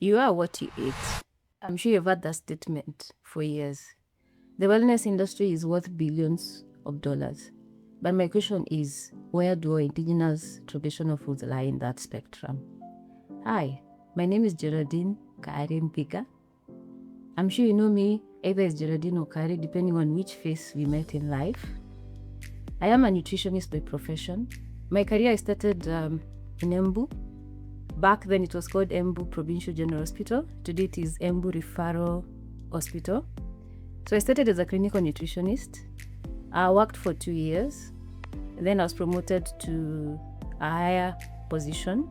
You are what you eat. I'm sure you've heard that statement for years. The wellness industry is worth billions of dollars. But my question is, where do our indigenous traditional foods lie in that spectrum? Hi, my name is Geraldine Nthigah. I'm sure you know me either as Geraldine or Kari, depending on which face we met in life. I am a nutritionist by profession. My career I started in Embu. Back then it was called Embu Provincial General Hospital. Today it is Embu Referral Hospital. So I started as a clinical nutritionist. I worked for 2 years. Then I was promoted to a higher position.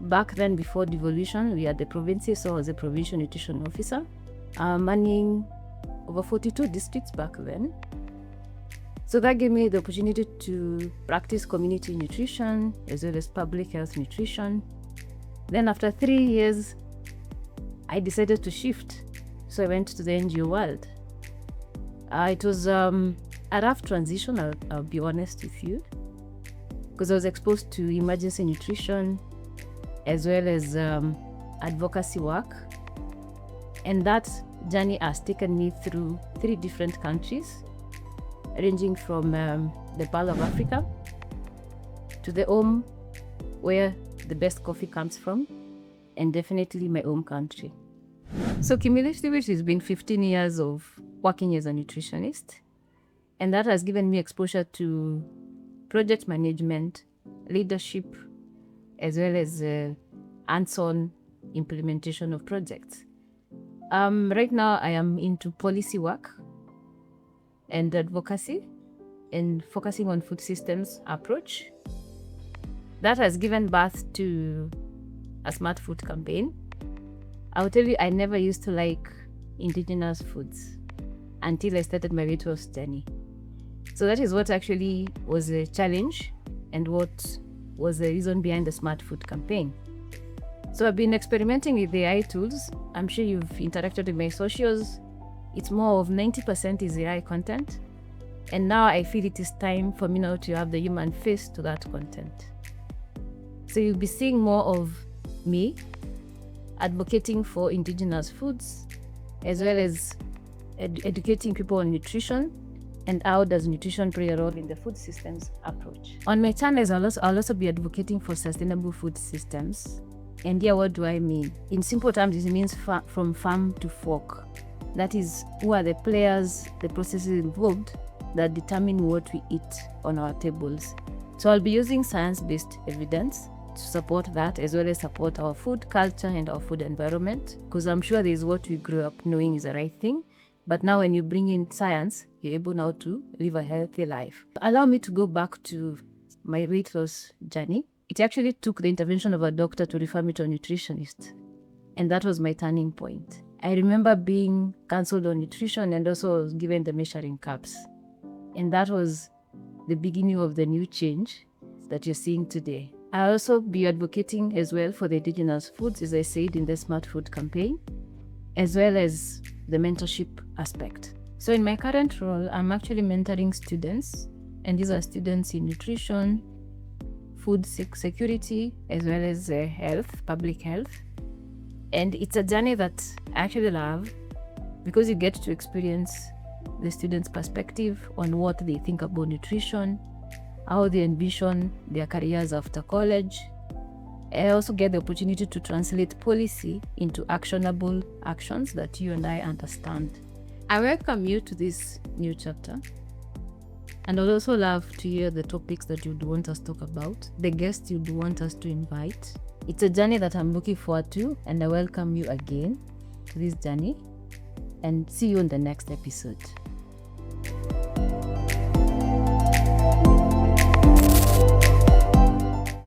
Back then, before devolution, we had the provinces, so I was a provincial nutrition officer, manning over 42 districts back then. So that gave me the opportunity to practice community nutrition as well as public health nutrition. Then after 3 years, I decided to shift. So I went to the NGO world. It was a rough transition, I'll be honest with you, because I was exposed to emergency nutrition as well as advocacy work. And that journey has taken me through 3 different countries, ranging from the Pearl of Africa to the home where the best coffee comes from, and definitely my home country. So cumulatively, it's been 15 years of working as a nutritionist, and that has given me exposure to project management, leadership, as well as hands-on implementation of projects. Right now, I am into policy work and advocacy and focusing on food systems approach. That has given birth to a smart food campaign. I'll tell you, I never used to like indigenous foods until I started my weight loss journey. So that is what actually was a challenge and what was the reason behind the smart food campaign. So I've been experimenting with AI tools. I'm sure you've interacted with my socials. It's more of 90% is AI content. And now I feel it is time for me now to have the human face to that content. So you'll be seeing more of me advocating for indigenous foods, as well as educating people on nutrition and how does nutrition play a role in the food systems approach. On my channels, I'll also be advocating for sustainable food systems. And here, what do I mean? In simple terms, it means from farm to fork. That is, who are the players, the processes involved that determine what we eat on our tables. So I'll be using science-based evidence to support that, as well as support our food culture and our food environment, because I'm sure there's what we grew up knowing is the right thing. But now when you bring in science, you're able now to live a healthy life. Allow me to go back to my weight loss journey. It actually took the intervention of a doctor to refer me to a nutritionist. And that was my turning point. I remember being cancelled on nutrition and also was given the measuring cups. And that was the beginning of the new change that you're seeing today. I'll also be advocating as well for the indigenous foods, as I said, in the Smart Food campaign, as well as the mentorship aspect. So in my current role, I'm actually mentoring students, and these are students in nutrition, food security, as well as health, public health. And it's a journey that I actually love because you get to experience the students' perspective on what they think about nutrition, how they envision their careers after college. I also get the opportunity to translate policy into actionable actions that you and I understand. I welcome you to this new chapter. And I'd also love to hear the topics that you'd want us to talk about, the guests you'd want us to invite. It's a journey that I'm looking forward to, and I welcome you again to this journey. And see you in the next episode.